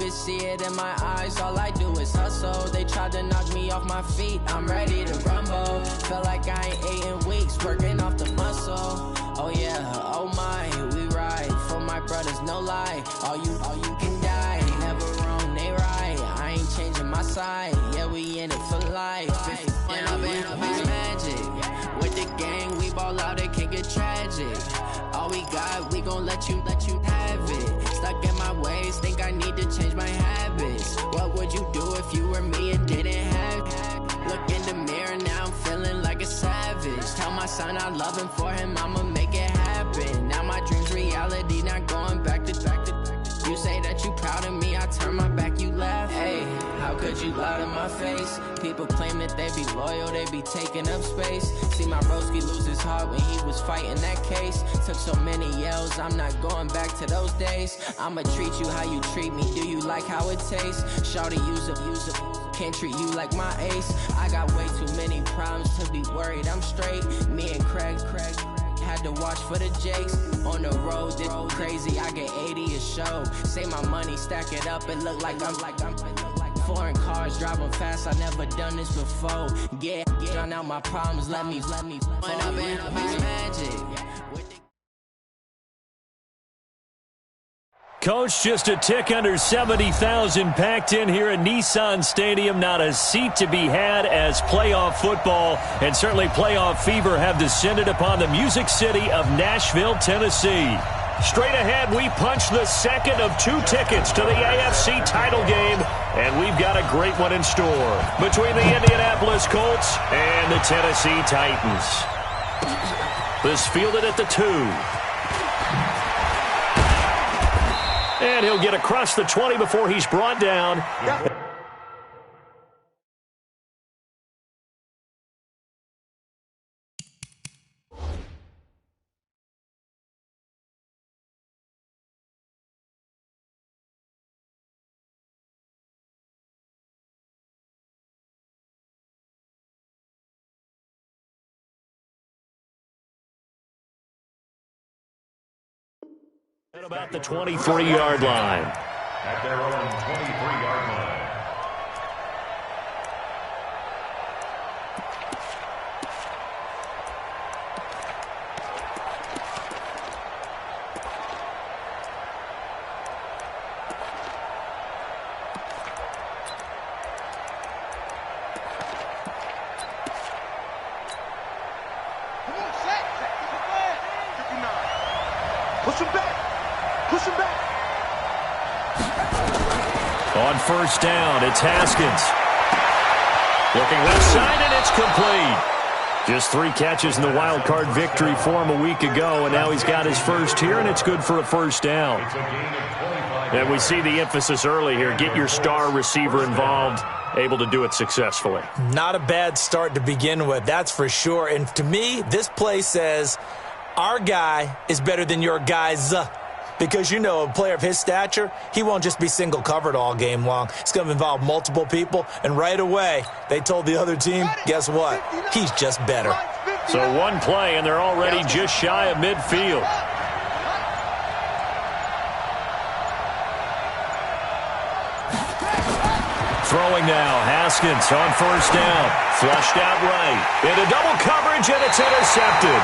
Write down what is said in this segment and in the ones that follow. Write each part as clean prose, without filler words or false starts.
could see it in my eyes, all I do is hustle. They tried to knock me off my feet, I'm ready to rumble. Felt like I ain't ate in weeks, working off the muscle. Oh yeah, oh my, we ride for my brothers, no lie. All you can die, never wrong, they right. I ain't changing my side, yeah, we in it for life. And I've been magic. With the gang, we ball out, it can get tragic. All we got, we gon' let you have it. Stuck in my ways, think I need to change my habits. What would you do if you were me and didn't have it? Look in the mirror, now I'm feeling like a savage. Tell my son I love him, for him I'ma make it happen. Now my dream's reality, not going back to. You say that you proud of me, I turn my back, you laugh. Hey, how could you lie to my face? People claim that they be loyal, they be taking up space. See my broski lose his heart when he was fighting that case. Took so many yells, I'm not going back to those days. I'ma treat you how you treat me, do you like how it tastes? Shawty, use up, can't treat you like my ace. I got way too many problems to be worried, I'm straight. Me and Craig had to watch for the Jakes. On the road, this crazy, I get 80 a show. Say my money, stack it up, it look like I'm foreign cars, driving fast, I never done this before. Yeah, drown out my problems, let me when I've been magic. Coach, just a tick under 70,000 packed in here at Nissan Stadium. Not a seat to be had as playoff football and certainly playoff fever have descended upon the Music City of Nashville, Tennessee. Straight ahead, we punch the second of 2 tickets to the AFC title game, and we've got a great one in store between the Indianapolis Colts and the Tennessee Titans. This fielded at the 2. And he'll get across the 20 before he's brought down. At about the 23-yard line. At their own 23-yard line. Come on, set. Push him back. Push him back. On first down, it's Haskins. Looking left side, and it's complete. Just 3 catches in the wild card victory for him a week ago, and now he's got his first here, and it's good for a first down. And we see the emphasis early here. Get your star receiver involved, able to do it successfully. Not a bad start to begin with, that's for sure. And to me, this play says our guy is better than your guys. Because, you know, a player of his stature, he won't just be single covered all game long. It's going to involve multiple people. And right away, they told the other team, guess what? He's just better. So 1 play, and they're already just shy of midfield. Throwing now, Haskins on first down. Flushed out right. Into double coverage, and it's intercepted.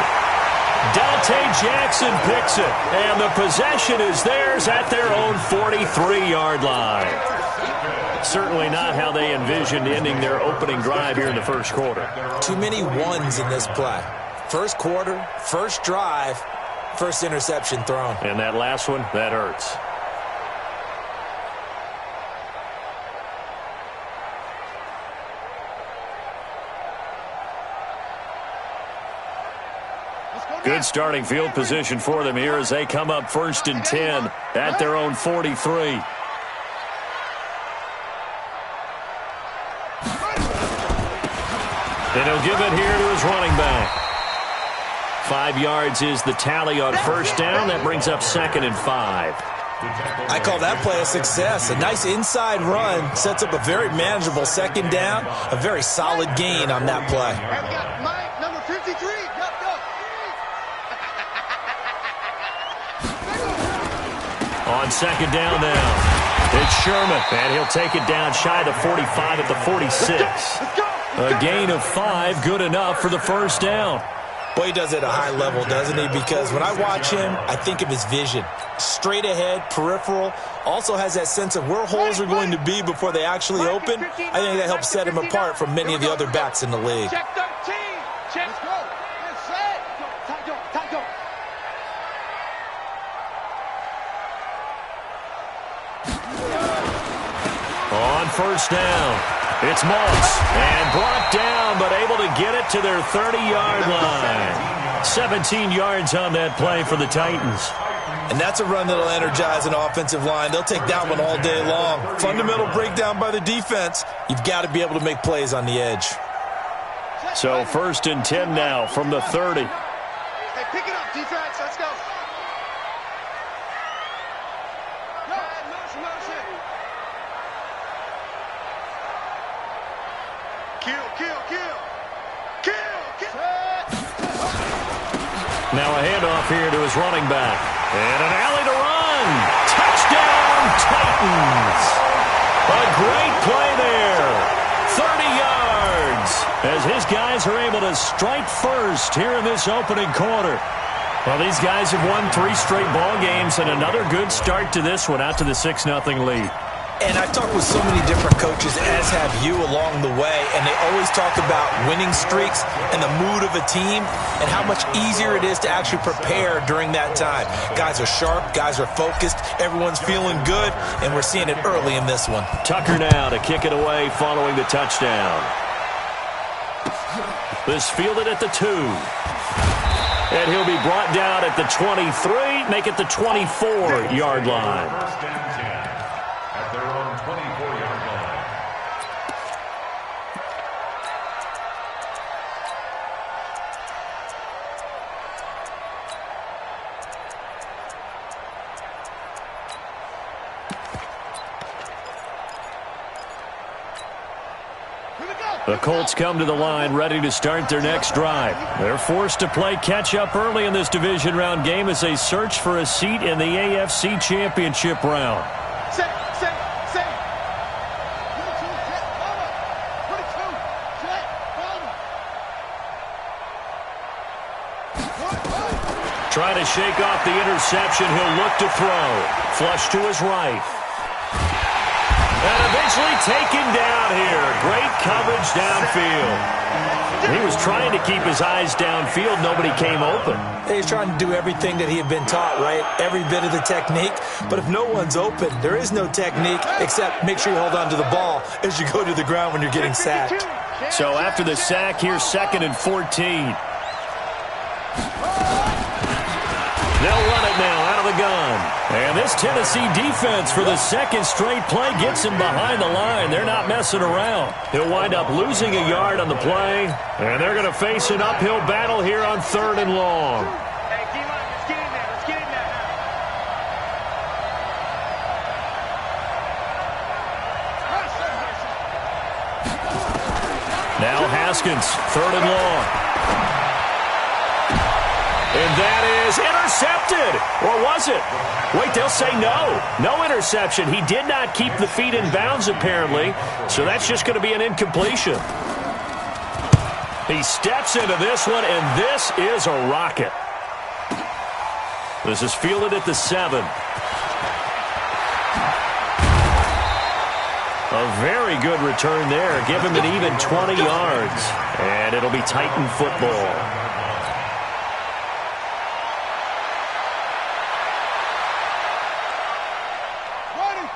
Dante Jackson picks it, and the possession is theirs at their own 43-yard line. Certainly not how they envisioned ending their opening drive here in the first quarter. Too many ones in this play. First quarter, first drive, first interception thrown. And that last one, that hurts. Good starting field position for them here as they come up 1st and 10 at their own 43. And he'll give it here to his running back. 5 yards is the tally on first down. That brings up 2nd and 5. I call that play a success. A nice inside run sets up a very manageable 2nd down. A very solid gain on that play. We got Mike, number 53. On 2nd down now, It's Sherman, and he'll take it down shy of the 45 at the 46. A gain of 5, good enough for the first down. Boy, he does it at a high level, doesn't he? Because when I watch him, I think of his vision. Straight ahead, peripheral. Also has that sense of where holes are going to be before they actually open. I think that helps set him apart from many of the other backs in the league. Check 13. Check. Let's go. Let's set. Tight go. On first down, it's Moss, and brought down, but able to get it to their 30-yard line. 17 yards on that play for the Titans. And that's a run that'll energize an offensive line. They'll take that one all day long. Fundamental breakdown by the defense. You've got to be able to make plays on the edge. So 1st and 10 now from the 30. Hey, pick it up, defense. Let's go. Now a handoff here to his running back. And an alley to run. Touchdown, Titans. A great play there. 30 yards as his guys are able to strike first here in this opening quarter. Well, these guys have won 3 straight ball games and another good start to this one out to the 6-0 lead. And I've talked with so many different coaches, as have you, along the way, and they always talk about winning streaks and the mood of a team and how much easier it is to actually prepare during that time. Guys are sharp, guys are focused, everyone's feeling good, and we're seeing it early in this one. Tucker now to kick it away following the touchdown. This fielded at the 2. And he'll be brought down at the 23, make it the 24-yard line. At their own 24-yard line. The Colts come to the line ready to start their next drive. They're forced to play catch-up early in this division round game as they search for a seat in the AFC Championship round. Trying to shake off the interception. He'll look to throw. Flush to his right. And eventually taken down here. Great coverage downfield. He was trying to keep his eyes downfield. Nobody came open. He's trying to do everything that he had been taught, right? Every bit of the technique. But if no one's open, there is no technique except make sure you hold on to the ball as you go to the ground when you're getting sacked. So after the sack, here's 2nd and 14. They'll run it now out of the gun. And this Tennessee defense for the 2nd straight play gets him behind the line. They're not messing around. He'll wind up losing a yard on the play. And they're going to face an uphill battle here on 3rd and long. Hey, D-line, let's get in there. Let's get in there now. Now Haskins, 3rd and long. And that is intercepted. Or was it? Wait, they'll say no. No interception. He did not keep the feet in bounds, apparently. So that's just going to be an incompletion. He steps into this one, and this is a rocket. This is fielded at the 7. A very good return there. Give him an even 20 yards. And it'll be Titan football.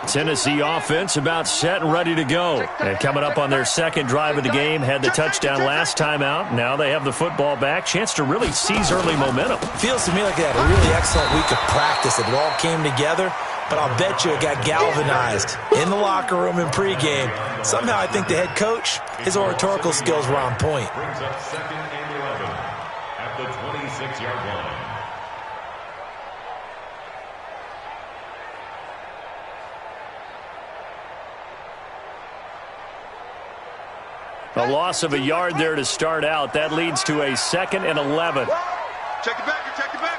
Tennessee offense about set and ready to go. And coming up on their 2nd drive of the game, had the touchdown last time out. Now they have the football back. Chance to really seize early momentum. Feels to me like they had a really excellent week of practice. It all came together, but I'll bet you it got galvanized in the locker room in pregame. Somehow I think the head coach, his oratorical skills were on point. Brings up 2nd and 11 at the 26-yard line. A loss of a yard there to start out. That leads to a 2nd and 11. Check it back. Check it back.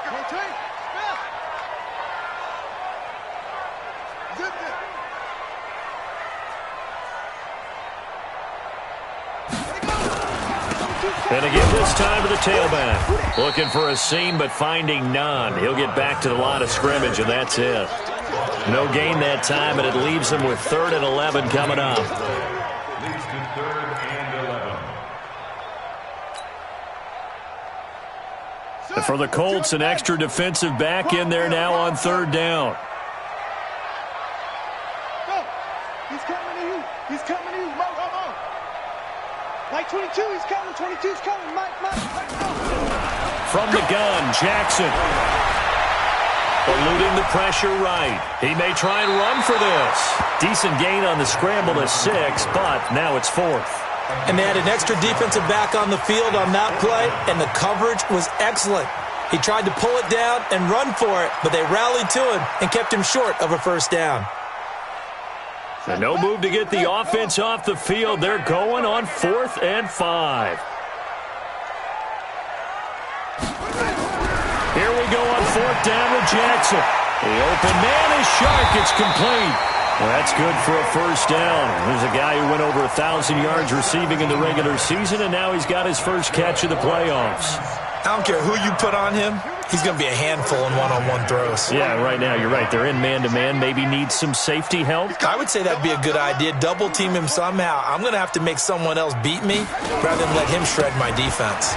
And again this time to the tailback. Looking for a seam, but finding none. He'll get back to the line of scrimmage, and that's it. No gain that time, and it leaves them with 3rd and 11 coming up. Leads to 3rd and 11. And for the Colts, an extra defensive back in there now on 3rd down. He's coming to you. He's coming to you. Mo, come on. Mike 22, he's coming. 22's coming. Mike, go. From the gun, Jackson. Eluding the pressure right. He may try and run for this. Decent gain on the scramble to 6, but now it's 4th. And they had an extra defensive back on the field on that play, and the coverage was excellent. He tried to pull it down and run for it, but they rallied to him and kept him short of a 1st down. And no move to get the offense off the field. They're going on 4th and 5. Here we go on 4th down with Jackson. The open man is sharp. It's complete. Well, that's good for a 1st down. There's a guy who went over 1,000 yards receiving in the regular season, and now he's got his first catch of the playoffs. I don't care who you put on him. He's going to be a handful in one-on-one throws. Yeah, right now, you're right. They're in man-to-man. Maybe need some safety help. I would say that'd be a good idea. Double-team him somehow. I'm going to have to make someone else beat me rather than let him shred my defense.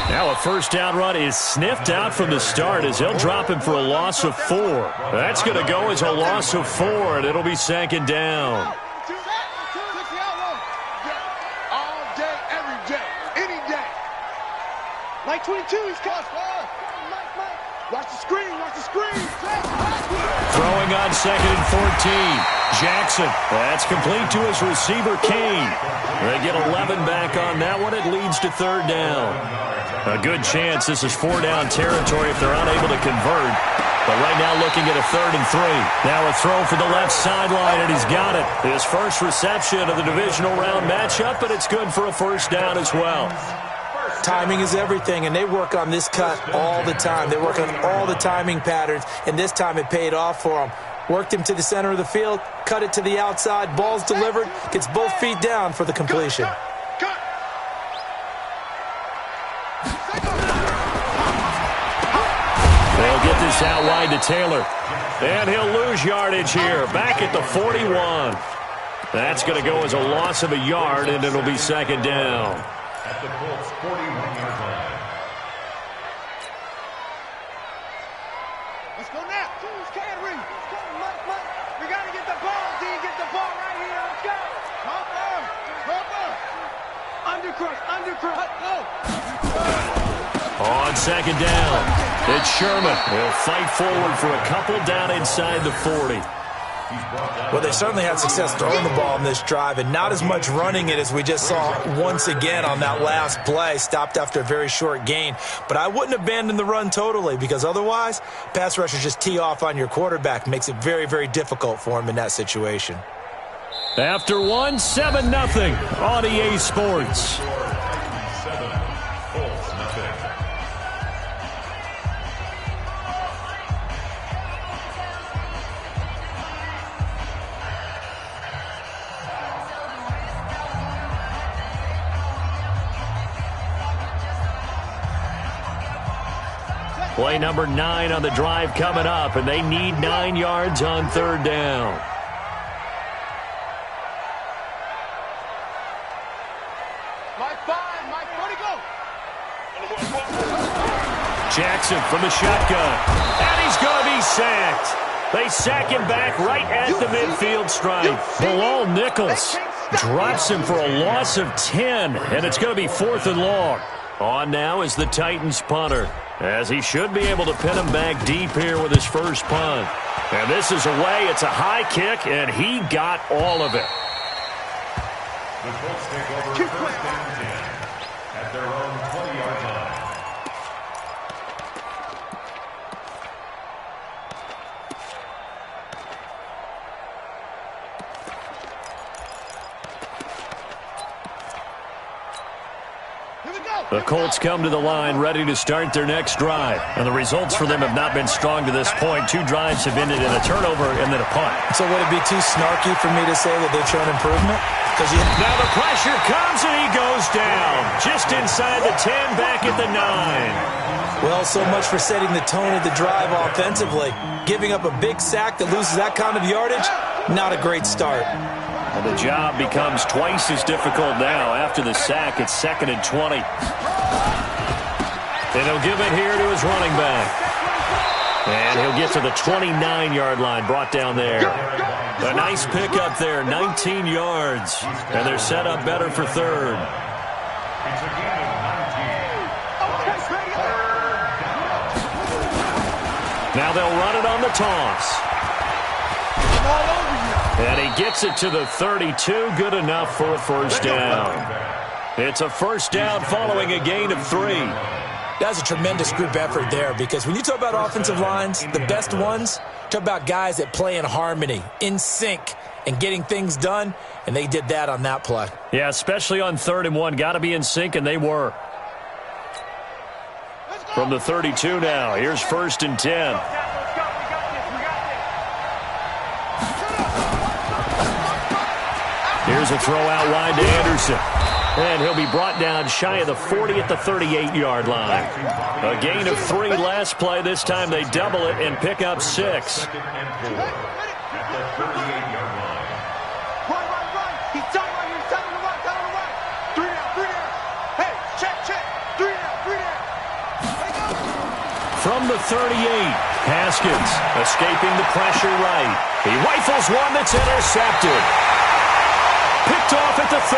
Now a 1st down run is sniffed out from the start as they'll drop him for a loss of 4. That's going to go as a loss of 4, and it'll be 2nd down. All day, every day, any day. Mike 22, he's coming. Mike. Watch the screen. Throwing on 2nd and 14. Jackson. That's complete to his receiver, Kane. They get 11 back on that one. It leads to 3rd down. A good chance this is 4-down territory if they're unable to convert. But right now looking at a 3rd and 3. Now a throw for the left sideline, and he's got it. His first reception of the divisional round matchup, but it's good for a 1st down as well. Timing is everything, and they work on this cut all the time. They work on all the timing patterns, and this time it paid off for them. Worked him to the center of the field, cut it to the outside, ball's delivered, gets both feet down for the completion. They'll get this out wide to Taylor. And he'll lose yardage here, back at the 41. That's going to go as a loss of a yard, and it'll be 2nd down. At the Colts' 41-yard line. Let's go now. Can't read. Mike. We got to get the ball, D. Get the ball right here. Let's go. Undercrush. On 2nd down, it's Sherman. He'll fight forward for a couple down inside the 40. Well, they certainly had success throwing the ball in this drive, and not as much running it as we just saw once again on that last play. Stopped after a very short gain. But I wouldn't abandon the run totally, because otherwise, pass rushers just tee off on your quarterback. Makes it very, very difficult for him in that situation. After 7-0 on EA Sports. Play number 9 on the drive coming up, and they need 9 yards on 3rd down. Mike 5, Mike 40, go. Jackson from the shotgun, and he's going to be sacked. They sack him back right at the midfield stripe. Bilal Nichols drops him for a loss of 10, and it's going to be 4th and long. On now is the Titans punter, as he should be able to pin him back deep here with his first punt. And this is away. It's a high kick, and he got all of it. The Colts take over 1st and 10 at their own 20-yard line. Here we go. The Colts come to the line ready to start their next drive. And the results for them have not been strong to this point. 2 drives have ended in a turnover and then a punt. So would it be too snarky for me to say that they've shown improvement? Now the pressure comes and he goes down. Just inside the 10, back at the 9. Well, so much for setting the tone of the drive offensively. Giving up a big sack that loses that kind of yardage, not a great start. Well, the job becomes twice as difficult now. After the sack, it's 2nd and 20. And he'll give it here to his running back. And he'll get to the 29-yard line, brought down there. A nice pickup there, 19 yards. And they're set up better for 3rd. Now they'll run it on the toss. And he gets it to the 32. Good enough for a first down. It's a first down following a gain of 3. That's a tremendous group effort there, because when you talk about offensive lines, the best ones, talk about guys that play in harmony, in sync, and getting things done, and they did that on that play. Yeah, especially on 3rd and 1. Got to be in sync, and they were. From the 32 now, here's 1st and 10. Here's a throw out wide to Anderson. And he'll be brought down shy of the 40 at the 38-yard line. A gain of 3 last play. This time they double it and pick up 6. From the 38, Haskins escaping the pressure right. He rifles one that's intercepted. Picked off at the 30.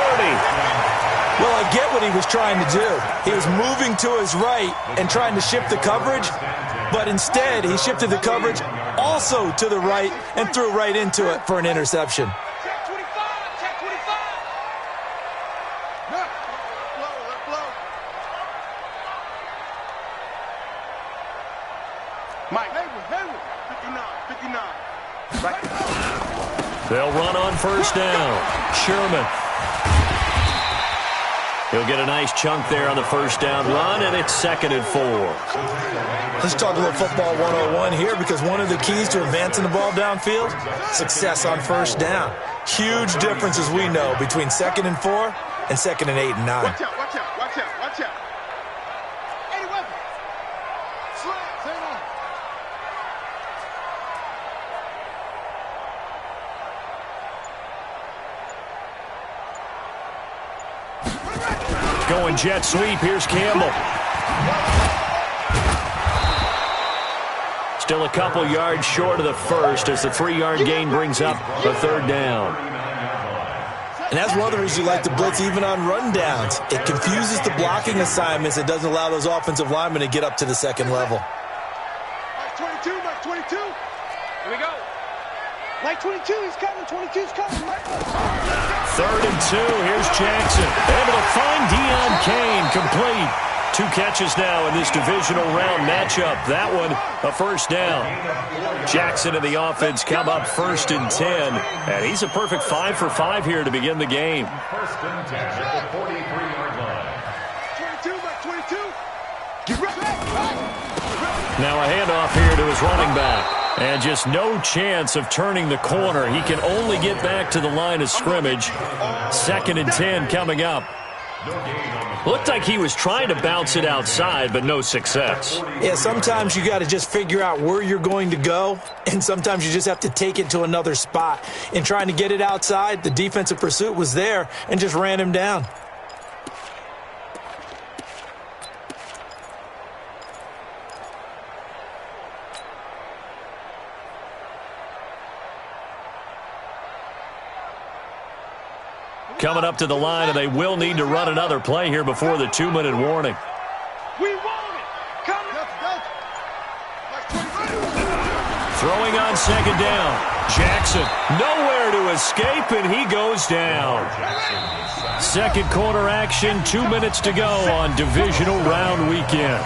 Well, I get what he was trying to do. He was moving to his right and trying to shift the coverage, but instead he shifted the coverage also to the right and threw right into it for an interception. Mike, 59. Right. They'll run on first down. Sherman. He'll get a nice chunk there on the first down run, and it's 2nd and 4. Let's talk a little football 101 here, because one of the keys to advancing the ball downfield, success on first down. Huge difference, as we know, between 2nd and 4 and 2nd and 8 and 9. Watch out. Any weapon. Slams, hang on. Going jet sweep. Here's Campbell. Still a couple yards short of the first as the 3-yard gain brings up a 3rd down. And that's one of the reasons you like to blitz even on rundowns. It confuses the blocking assignments. It doesn't allow those offensive linemen to get up to the 2nd level. Mike 22. Here we go. Mike 22, he's coming. 22's coming. 3rd and 2. Here's Jackson. Able to find Deion Kane. Complete. 2 catches now in this divisional round matchup. That one, a first down. Jackson and the offense come up 1st and 10. And he's a perfect 5 for 5 here to begin the game. 1st and 10 at the 43-yard line. 22, Mike 22. Get ready. Now a handoff here to his running back. And just no chance of turning the corner. He can only get back to the line of scrimmage. 2nd and 10 coming up. Looked like he was trying to bounce it outside, but no success. Yeah, sometimes you got to just figure out where you're going to go, and sometimes you just have to take it to another spot. In trying to get it outside, the defensive pursuit was there and just ran him down. Coming up to the line, and they will need to run another play here before the 2-minute warning. We want it. Come on. Throwing on 2nd down. Jackson nowhere to escape, and he goes down. 2nd quarter action, 2 minutes to go on divisional round weekend.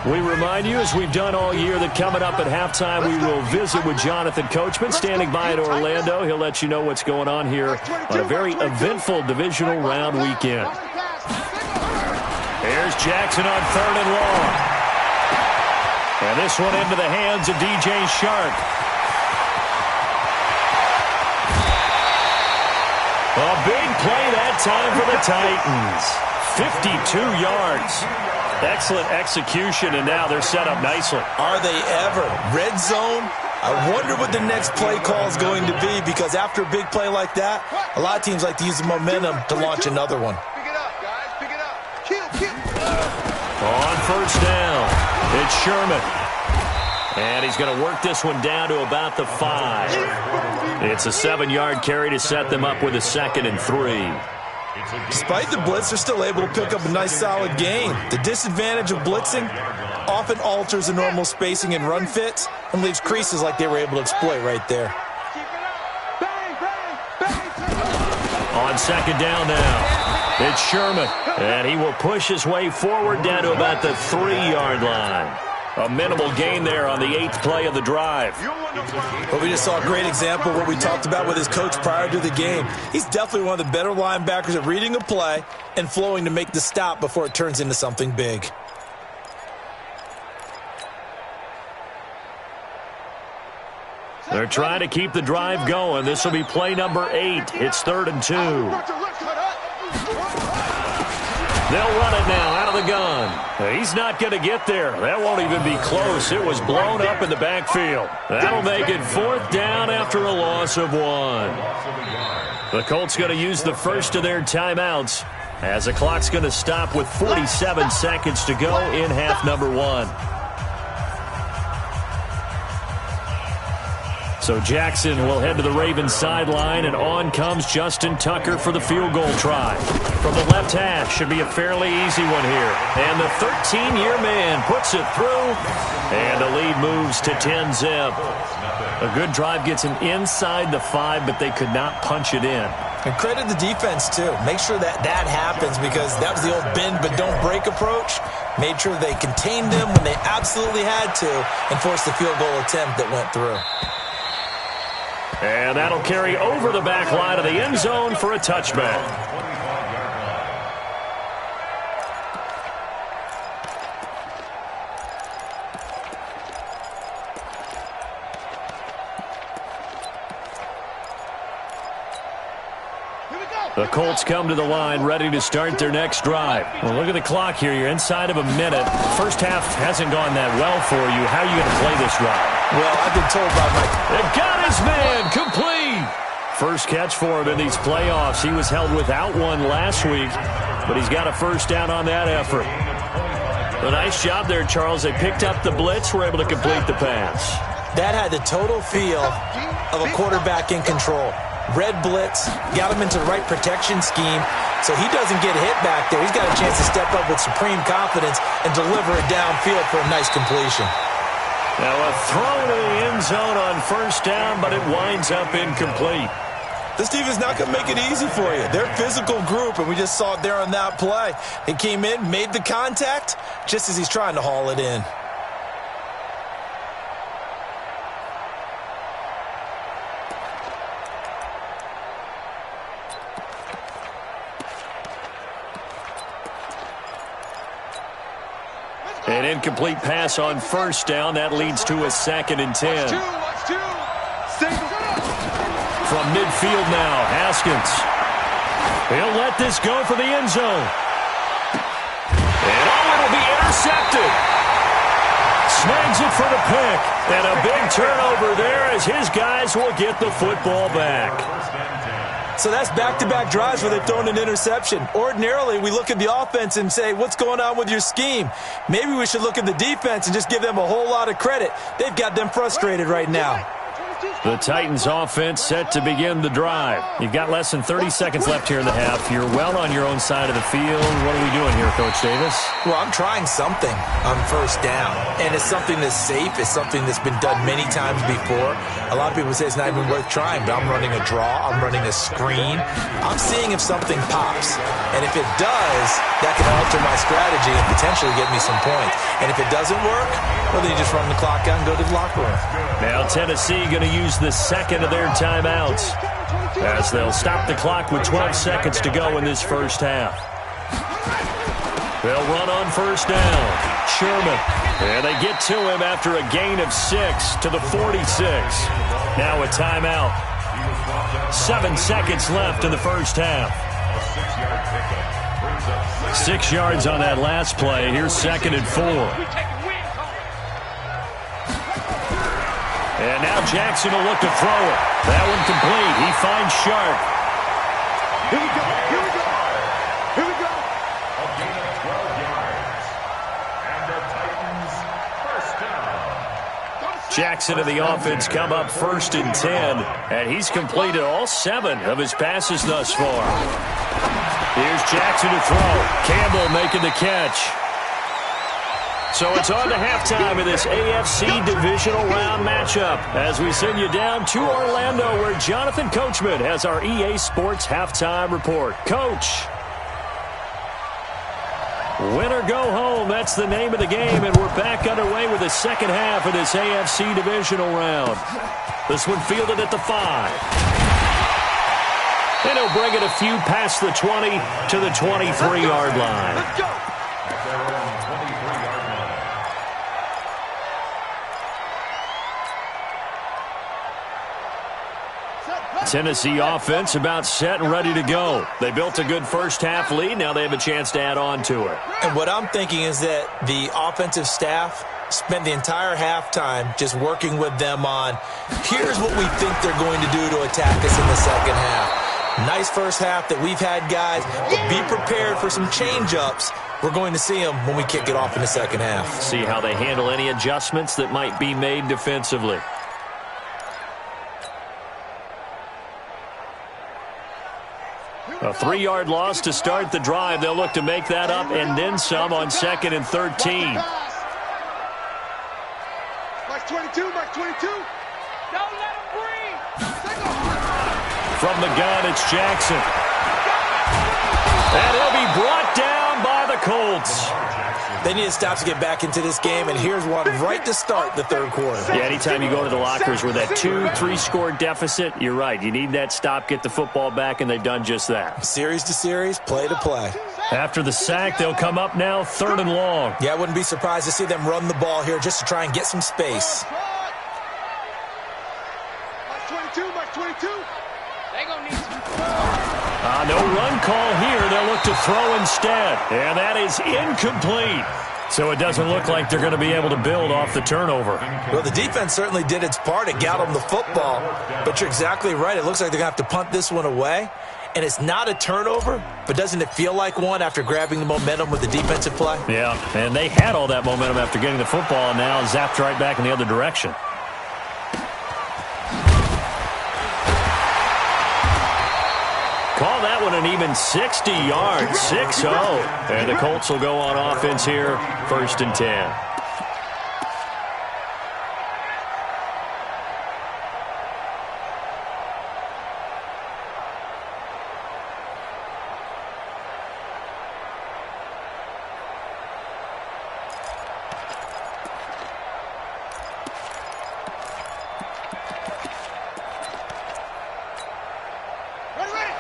We remind you, as we've done all year, that coming up at halftime, we will visit with Jonathan Coachman, standing by at Orlando. He'll let you know what's going on here on a very eventful divisional round weekend. Here's Jackson on 3rd and long. And this one into the hands of DJ Shark. A big play that time for the Titans. 52 yards. Excellent execution, and now they're set up nicely. Are they ever? Red zone? I wonder what the next play call is going to be, because after a big play like that, a lot of teams like to use the momentum to launch another one. Pick it up, guys. Pick it up. Kill. On 1st down, it's Sherman. And he's going to work this one down to about the 5. It's a 7-yard carry to set them up with a 2nd and 3. Despite the blitz, they're still able to pick up a nice solid gain. The disadvantage of blitzing often alters the normal spacing and run fits and leaves creases like they were able to exploit right there. On 2nd down now, it's Sherman. And he will push his way forward down to about the 3-yard line. A minimal gain there on the 8th play of the drive. But we just saw a great example of what we talked about with his coach prior to the game. He's definitely one of the better linebackers at reading a play and flowing to make the stop before it turns into something big. They're trying to keep the drive going. This will be play number 8. It's 3rd and 2. They'll run it now out of the gun. He's not going to get there. That won't even be close. It was blown up in the backfield. That'll make it 4th down after a loss of 1. The Colts going to use the first of their timeouts as the clock's going to stop with 47 seconds to go in half number 1. So Jackson will head to the Ravens sideline, and on comes Justin Tucker for the field goal try. From the left hash, should be a fairly easy one here. And the 13-year man puts it through, and the lead moves to 10-zip. A good drive gets him inside the 5, but they could not punch it in. And credit the defense, too. Make sure that happens, because that was the old bend but don't break approach. Made sure they contained them when they absolutely had to and forced the field goal attempt that went through. And that'll carry over the back line of the end zone for a touchback. The Colts come to the line ready to start their next drive. Well, look at the clock here. You're inside of a minute. First half hasn't gone that well for you. How are you going to play this drive? Well, I've been told by my... They've got his man complete. First catch for him in these playoffs. He was held without one last week, but he's got a first down on that effort. A nice job there, Charles. They picked up the blitz, were able to complete the pass. That had the total feel of a quarterback in control. Red blitz, got him into the right protection scheme, so he doesn't get hit back there. He's got a chance to step up with supreme confidence and deliver it downfield for a nice completion. Now a throw to the end zone on first down, but it winds up incomplete. This team is not going to make it easy for you. They're a physical group, and we just saw it there on that play. He came in, made the contact, just as he's trying to haul it in. An incomplete pass on first down. That leads to a 2nd and 10. From midfield now, Haskins. He'll let this go for the end zone. And it'll be intercepted. Snags it for the pick. And a big turnover there as his guys will get the football back. So that's back-to-back drives where they've thrown an interception. Ordinarily, we look at the offense and say, what's going on with your scheme? Maybe we should look at the defense and just give them a whole lot of credit. They've got them frustrated right now. The Titans offense set to begin the drive. You've got less than 30 seconds left here in the half. You're well on your own side of the field. What are we doing here, Coach Davis? Well, I'm trying something on first down, and it's something that's safe. It's something that's been done many times before. A lot of people say it's not even worth trying, but I'm running a draw. I'm running a screen. I'm seeing if something pops, and if it does, that can alter my strategy and potentially get me some points. And if it doesn't work, well, then you just run the clock out and go to the locker room. Now Tennessee going to use the second of their timeouts as they'll stop the clock with 12 seconds to go in this first half. They'll run on first down. Sherman. And they get to him after a gain of 6 to the 46. Now a timeout. 7 seconds left in the first half. 6 yards on that last play. Here's 2nd and 4. And now Jackson will look to throw it. That one complete. He finds Sharp. Here we go. Here we go. Here we go. A gain of 12 yards. And the Titans first down. Jackson and the offense come up 1st and 10. And he's completed all 7 of his passes thus far. Here's Jackson to throw. Campbell making the catch. So it's on to halftime of this AFC divisional round matchup as we send you down to Orlando where Jonathan Coachman has our EA Sports halftime report. Coach. Win or go home, that's the name of the game, and we're back underway with the second half of this AFC divisional round. This one fielded at the 5. And he'll bring it a few past the 20 to the 23-yard line. Let's go. At their own 23-yard line. Tennessee offense about set and ready to go. They built a good first half lead. Now they have a chance to add on to it. And what I'm thinking is that the offensive staff spent the entire halftime just working with them on, here's what we think they're going to do to attack us in the second half. Nice first half that we've had, guys, but be prepared for some change-ups. We're going to see them when we kick it off in the second half. See how they handle any adjustments that might be made defensively. A 3-yard loss to start the drive. They'll look to make that up and then some on 2nd and 13. Mark 22, Mark 22. Don't let him breathe. From the gun, it's Jackson. And he'll be brought down by the Colts. They need to stop to get back into this game, and here's one right to start the third quarter. Yeah, anytime you go to the lockers with that 2-3 score deficit, you're right. You need that stop, get the football back, and they've done just that. Series to series, play to play. After the sack, they'll come up now 3rd and long. Yeah, I wouldn't be surprised to see them run the ball here just to try and get some space. Mark 22, Mark 22. They gonna need some. No run call here. They'll look to throw instead. And that is incomplete. So it doesn't look like they're going to be able to build off the turnover. Well, the defense certainly did its part. It got them the football. But you're exactly right. It looks like they're going to have to punt this one away. And it's not a turnover, but doesn't it feel like one after grabbing the momentum with the defensive play? Yeah, and they had all that momentum after getting the football and now zapped right back in the other direction. Call that one an even 60 yards, 6-0. And the Colts will go on offense here, 1st and 10.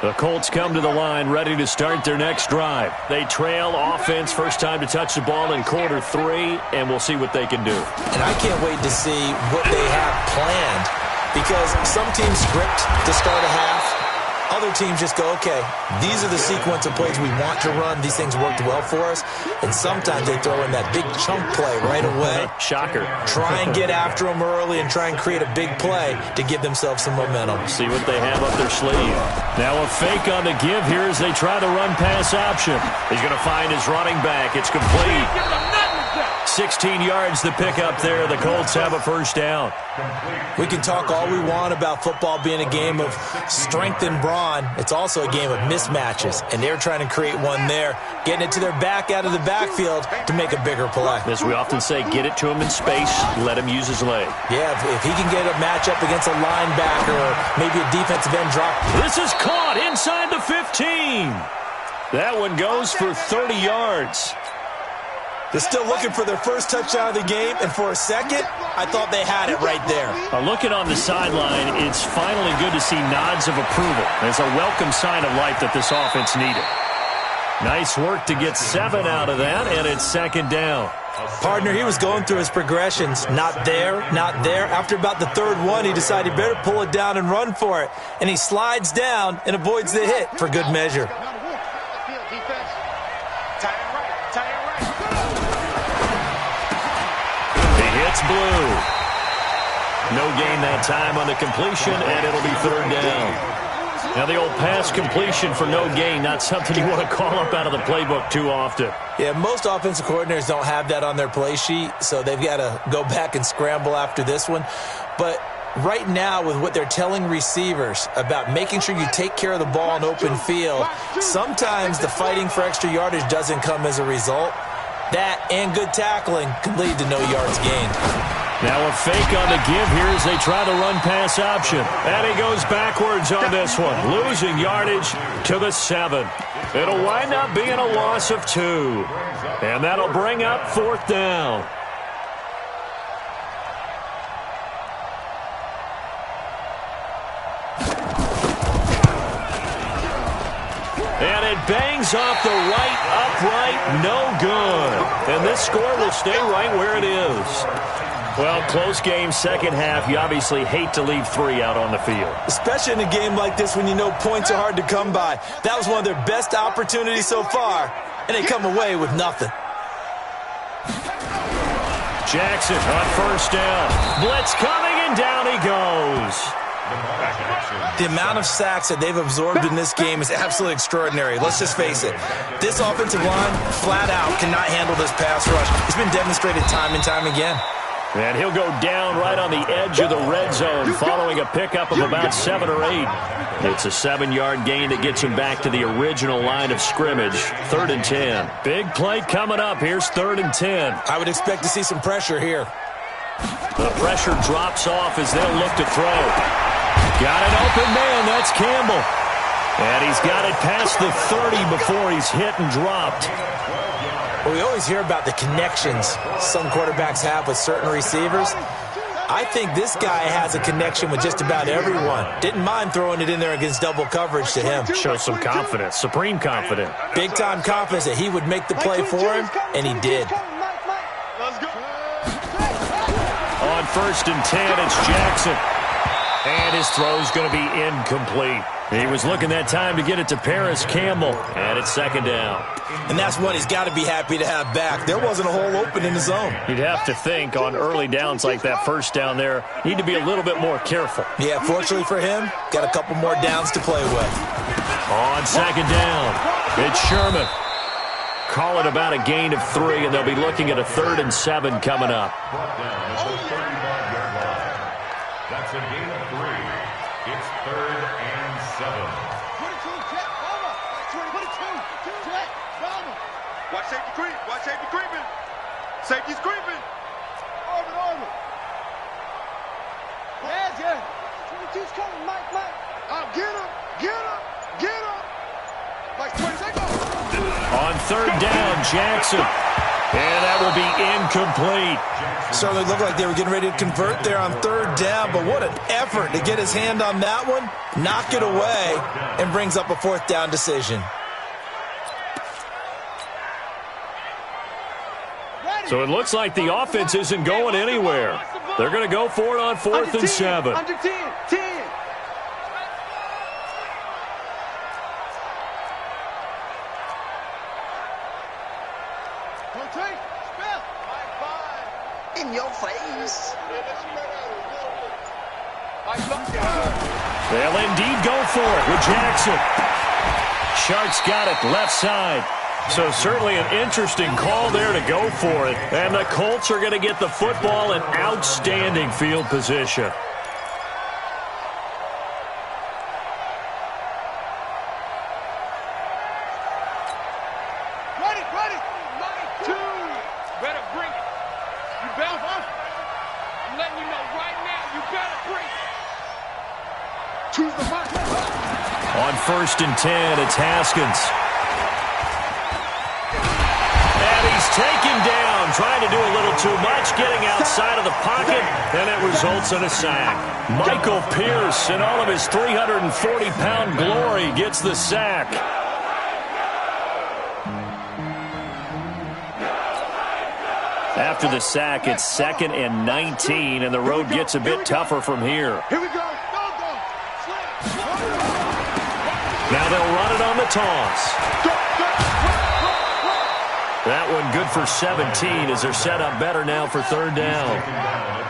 The Colts come to the line ready to start their next drive. They trail offense, first time to touch the ball in quarter 3, and we'll see what they can do. And I can't wait to see what they have planned because some teams script to start a half. Other teams just go, okay, these are the sequence of plays we want to run. These things worked well for us. And sometimes they throw in that big chunk play right away. Shocker. Try and get after them early and try and create a big play to give themselves some momentum. See what they have up their sleeve. Now a fake on the give here as they try the run-pass option. He's going to find his running back. It's complete. 16 yards to pick up there. The Colts have a first down. We can talk all we want about football being a game of strength and brawn. It's also a game of mismatches, and they're trying to create one there, getting it to their back out of the backfield to make a bigger play. As we often say, get it to him in space, let him use his leg. Yeah, if he can get a matchup against a linebacker or maybe a defensive end drop. This is caught inside the 15. That one goes for 30 yards. They're still looking for their first touchdown of the game, and for a second, I thought they had it right there. Looking on the sideline, it's finally good to see nods of approval. It's a welcome sign of life that this offense needed. Nice work to get 7 out of that, and it's second down. Partner, he was going through his progressions. Not there, not there. After about the third one, he decided he better pull it down and run for it. And he slides down and avoids the hit for good measure. It's blue. No gain that time on the completion, and it'll be third down. Now the old pass completion for no gain, not something you want to call up out of the playbook too often. Yeah, most offensive coordinators don't have that on their play sheet, so they've got to go back and scramble after this one. But right now, with what they're telling receivers about making sure you take care of the ball in open field, sometimes the fighting for extra yardage doesn't come as a result. That and good tackling can lead to no yards gained. Now a fake on the give here as they try to run pass option. And he goes backwards on this one, losing yardage to the 7. It'll wind up being a loss of 2. And that'll bring up fourth down. And it bangs off the right upright, no good. And this score will stay right where it is. Well, close game, second half. You obviously hate to leave 3 out on the field. Especially in a game like this when you know points are hard to come by. That was one of their best opportunities so far, and they come away with nothing. Jackson on first down. Blitz coming, and down he goes. The amount of sacks that they've absorbed in this game is absolutely extraordinary. Let's just face it. This offensive line, flat out, cannot handle this pass rush. It's been demonstrated time and time again. And he'll go down right on the edge of the red zone following a pickup of about 7 or 8. It's a 7-yard gain that gets him back to the original line of scrimmage. 3rd and 10. Big play coming up. Here's 3rd and 10. I would expect to see some pressure here. The pressure drops off as they'll look to throw. Got an open man. That's Campbell. And he's got it past the 30 before he's hit and dropped. Well, we always hear about the connections some quarterbacks have with certain receivers. I think this guy has a connection with just about everyone. Didn't mind throwing it in there against double coverage to him. Shows some confidence, supreme confidence. Big-time confidence that he would make the play for him, and he did. On 1st and 10, it's Jackson. And his throw's going to be incomplete. He was looking that time to get it to Paris Campbell. And it's 2nd down. And that's what he's got to be happy to have back. There wasn't a hole open in the zone. You'd have to think on early downs like that first down there, need to be a little bit more careful. Yeah, fortunately for him, got a couple more downs to play with. On 2nd down, it's Sherman. Call it about a gain of 3, and they'll be looking at a 3rd and 7 coming up. That's a gain of 3. It's 3rd and 7. Watch safety creep. Watch safety creeping. Safety's creeping. Orbit. Yeah. 22's coming, Mike. Get him. Like 20 seconds. On 3rd down, Jackson. And that will be incomplete. Certainly looked like they were getting ready to convert there on 3rd down, but what an effort to get his hand on that one, knock it away, and brings up a 4th down decision. So it looks like the offense isn't going anywhere. They're going to go for it on 4th and 7. Under 10. In your face. They'll indeed go for it with Jackson. Sharks got it left side. So certainly an interesting call there to go for it. And the Colts are going to get the football in outstanding field position. Ready. 2. Better bring it. You better, I'm letting you know right now, you better bring it. Choose the mark. On 1st and 10, it's Haskins. And he's taken down, trying to do a little too much, getting outside of the pocket, and it results in a sack. Michael Pierce, in all of his 340-pound glory, gets the sack. After the sack, it's 2nd and 19, and the road gets a bit tougher from here. Here we go. Now they'll run it on the toss. That one good for 17 as they're set up better now for 3rd down.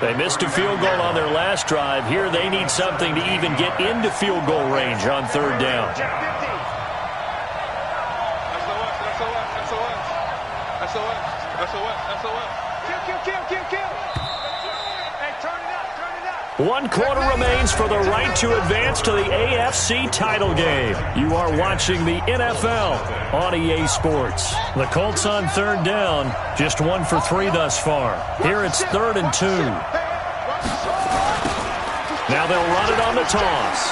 They missed a field goal on their last drive. Here they need something to even get into field goal range on 3rd down. Kill. 1 quarter remains for the right to advance to the AFC title game. You are watching the NFL on EA Sports. The Colts on 3rd down, just 1 for 3 thus far. Here it's 3rd and 2. Now they'll run it on the toss.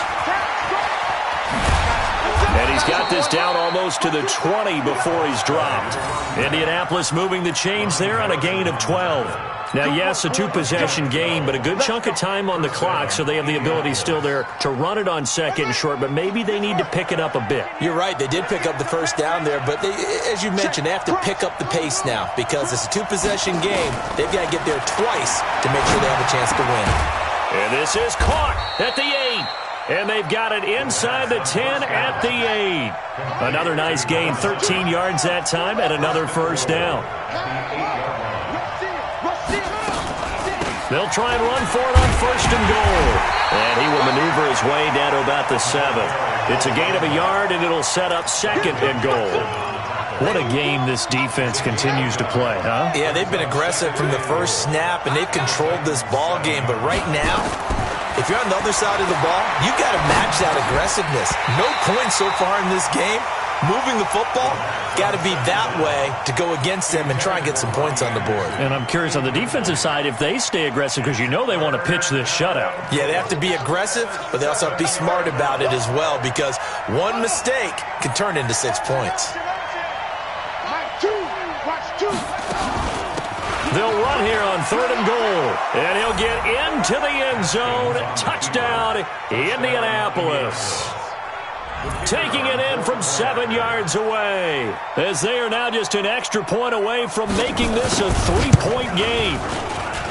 And he's got this down almost to the 20 before he's dropped. Indianapolis moving the chains there on a gain of 12. Now, yes, a 2-possession game, but a good chunk of time on the clock, so they have the ability still there to run it on 2nd and short, but maybe they need to pick it up a bit. You're right. They did pick up the 1st down there, but they, as you mentioned, they have to pick up the pace now because it's a 2-possession game. They've got to get there twice to make sure they have a chance to win. And this is caught at the 8. And they've got it inside the 10 at the 8. Another nice gain, 13 yards that time, and another 1st down. They'll try and run for it on 1st and goal. And he will maneuver his way down to about the 7. It's a gain of a yard, and it'll set up 2nd and goal. What a game this defense continues to play, huh? Yeah, they've been aggressive from the first snap, and they've controlled this ball game. But right now, if you're on the other side of the ball, you've got to match that aggressiveness. No points so far in this game. Moving the football, got to be that way to go against them and try and get some points on the board. And I'm curious on the defensive side if they stay aggressive because you know they want to pitch this shutout. Yeah, they have to be aggressive, but they also have to be smart about it as well because one mistake can turn into 6 points. They'll run here on 3rd and goal, and he'll get into the end zone. Touchdown, Indianapolis. Taking it in from 7 yards away, as they are now just an extra point away from making this a 3-point game.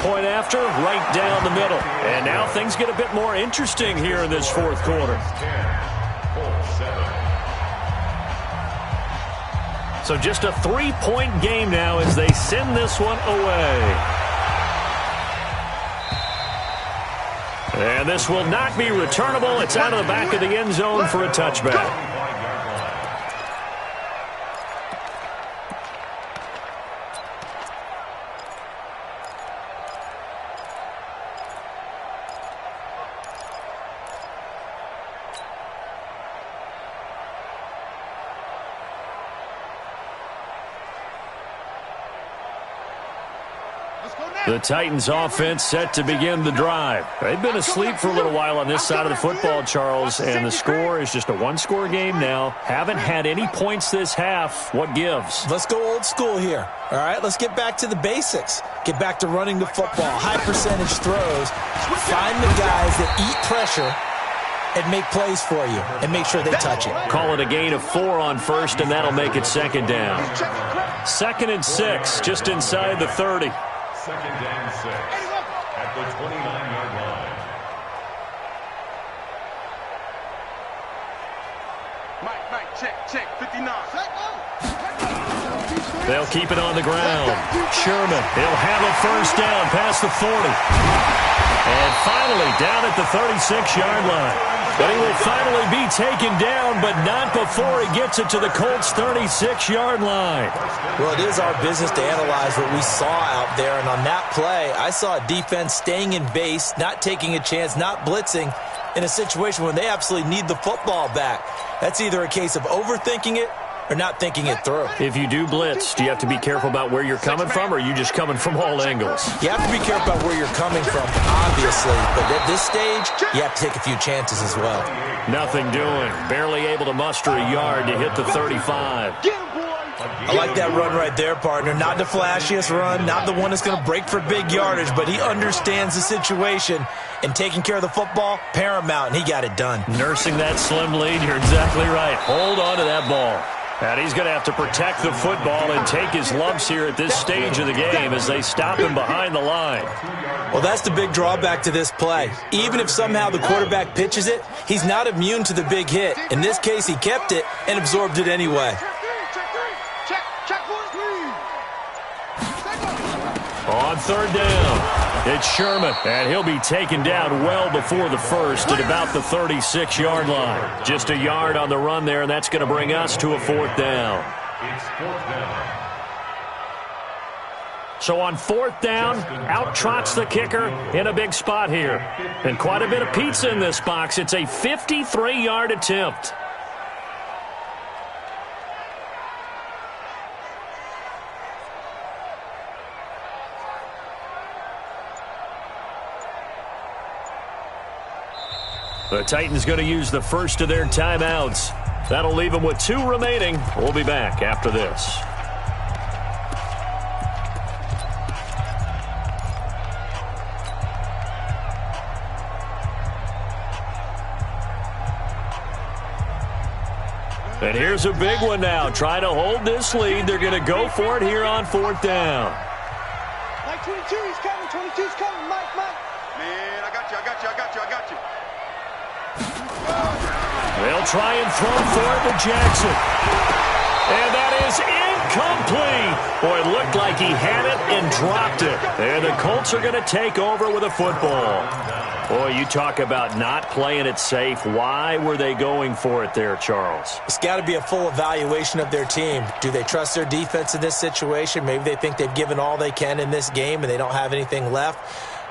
Point after, right down the middle. And now things get a bit more interesting here in this 4th quarter. So just a 3-point game now as they send this one away. And this will not be returnable. It's out of the back of the end zone for a touchback. The Titans offense set to begin the drive. They've been asleep for a little while on this side of the football, Charles, and the score is just a 1-score game now. Haven't had any points this half. What gives? Let's go old school here. All right, let's get back to the basics. Get back to running the football, high percentage throws. Find the guys that eat pressure and make plays for you and make sure they touch it. Call it a gain of 4 on 1st, and that'll make it 2nd down. 2nd and 6, just inside the 30. 2nd and 6 at the 29-yard line. Mike, check, 59. They'll keep it on the ground. Sherman, he'll have a 1st down past the 40. And finally down at the 36-yard line. But he will finally be taken down, but not before he gets it to the Colts' 36-yard line. Well, it is our business to analyze what we saw out there, and on that play, I saw a defense staying in base, not taking a chance, not blitzing in a situation when they absolutely need the football back. That's either a case of overthinking it or not thinking it through. If you do blitz, do you have to be careful about where you're coming from, or are you just coming from all angles? You have to be careful about where you're coming from, obviously, but at this stage, you have to take a few chances as well. Nothing doing. Barely able to muster a yard to hit the 35. I like that run right there, partner. Not the flashiest run, not the one that's going to break for big yardage, but he understands the situation, and taking care of the football, paramount, and he got it done. Nursing that slim lead, you're exactly right. Hold on to that ball. And he's going to have to protect the football and take his lumps here at this stage of the game as they stop him behind the line. Well, that's the big drawback to this play. Even if somehow the quarterback pitches it, he's not immune to the big hit. In this case, he kept it and absorbed it anyway. On third down, it's Sherman, and he'll be taken down well before the first at about the 36-yard line. Just a yard on the run there, and that's going to bring us to a fourth down. It's fourth down. So on fourth down, out trots the kicker in a big spot here. And quite a bit of pizza in this box. It's a 53-yard attempt. The Titans going to use the first of their timeouts. That'll leave them with 2 remaining. We'll be back after this. And here's a big one now. Trying to hold this lead. They're going to go for it here on fourth down. Mike 22, he's coming. 22's coming. Mike. Man, I got you. They'll try and throw for it to Jackson. And that is incomplete. Boy, it looked like he had it and dropped it. And the Colts are going to take over with a football. Boy, you talk about not playing it safe. Why were they going for it there, Charles? It's got to be a full evaluation of their team. Do they trust their defense in this situation? Maybe they think they've given all they can in this game and they don't have anything left.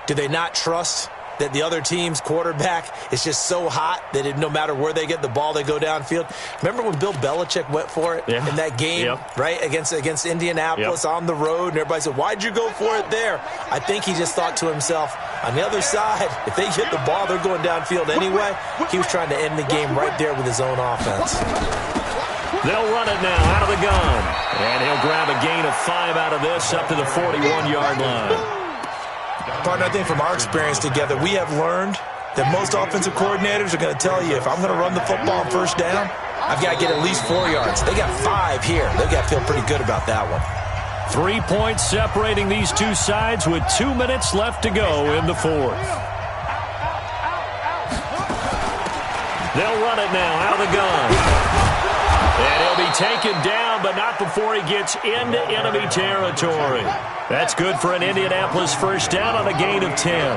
Do they not trust that the other team's quarterback is just so hot that no matter where they get the ball, they go downfield? Remember when Bill Belichick went for it in that game, right, against Indianapolis on the road, and everybody said, why'd you go for it there? I think he just thought to himself, on the other side, if they get the ball, they're going downfield anyway. He was trying to end the game right there with his own offense. They'll run it now out of the gun. And he'll grab a gain of 5 out of this up to the 41-yard line. Partner, I think from our experience together, we have learned that most offensive coordinators are going to tell you, if I'm going to run the football on first down, I've got to get at least 4 yards. They got 5 here. They've got to feel pretty good about that one. 3 points separating these two sides with 2 minutes left to go in the fourth. They'll run it now out of the gun. And he'll be taken down, but not before he gets into enemy territory. That's good for an Indianapolis first down on a gain of 10.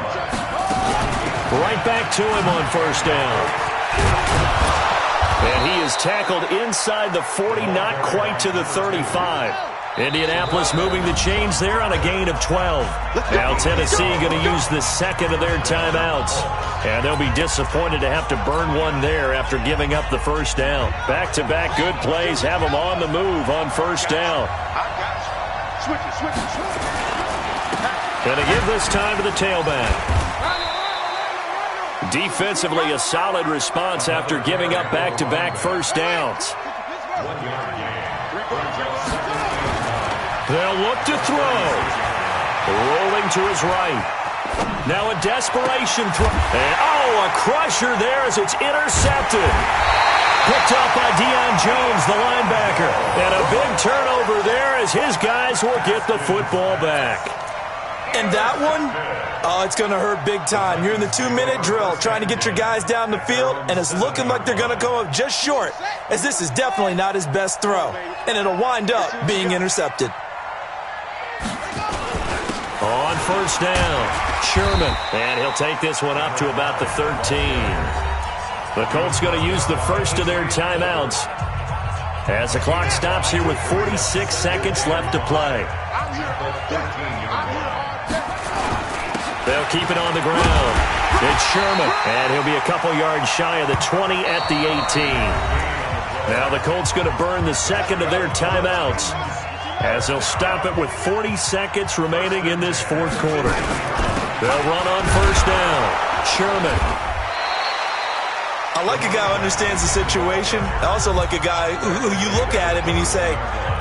Right back to him on first down. And he is tackled inside the 40, not quite to the 35. Indianapolis moving the chains there on a gain of 12. Now Tennessee going to use the second of their timeouts. And they'll be disappointed to have to burn one there after giving up the first down. Back-to-back good plays have them on the move on first down. Going to give this time to the tailback. Defensively, a solid response after giving up back-to-back first downs. They'll look to throw. Rolling to his right. Now a desperation throw. And, a crusher there as it's intercepted. Picked up by Deion Jones, the linebacker. And a big turnover there as his guys will get the football back. And that one, it's going to hurt big time. You're in the 2-minute drill trying to get your guys down the field, and it's looking like they're going to come up just short, as this is definitely not his best throw. And it'll wind up being intercepted. On first down, Sherman. And he'll take this one up to about the 13. The Colts going to use the first of their timeouts as the clock stops here with 46 seconds left to play. They'll keep it on the ground. It's Sherman, and he'll be a couple yards shy of the 20 at the 18. Now the Colts going to burn the second of their timeouts as they'll stop it with 40 seconds remaining in this fourth quarter. They'll run on first down. Sherman. I like a guy who understands the situation. I also like a guy who you look at him and you say,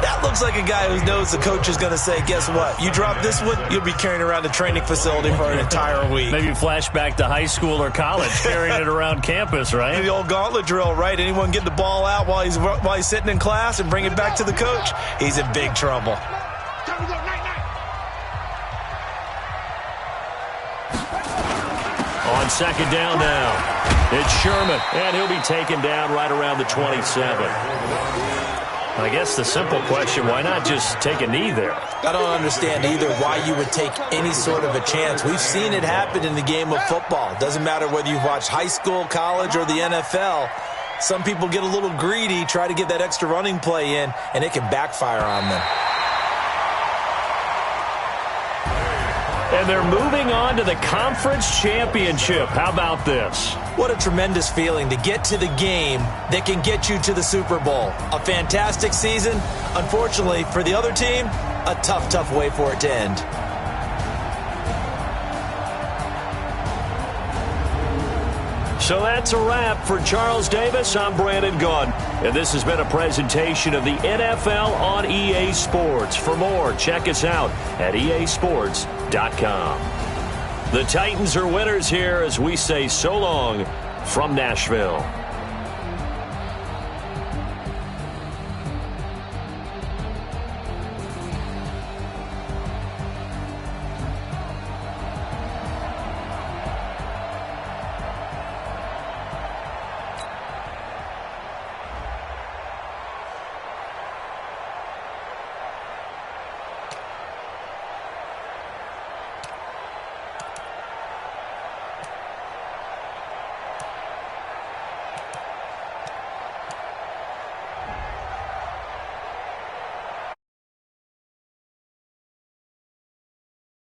that looks like a guy who knows the coach is going to say, guess what? You drop this one, you'll be carrying around the training facility for an entire week. Maybe flashback to high school or college, carrying it around campus, right? The old gauntlet drill, right? Anyone get the ball out while he's sitting in class and bring it back to the coach? He's in big trouble. On second down now. It's Sherman, and he'll be taken down right around the 27. I guess the simple question, why not just take a knee there? I don't understand either why you would take any sort of a chance. We've seen it happen in the game of football. Doesn't matter whether you've watched high school, college, or the NFL. Some people get a little greedy, try to get that extra running play in, and it can backfire on them. And they're moving on to the conference championship. How about this? What a tremendous feeling to get to the game that can get you to the Super Bowl. A fantastic season. Unfortunately, for the other team, a tough, tough way for it to end. So that's a wrap. For Charles Davis, I'm Brandon Gunn. And this has been a presentation of the NFL on EA Sports. For more, check us out at easports.com. The Titans are winners here as we say so long from Nashville.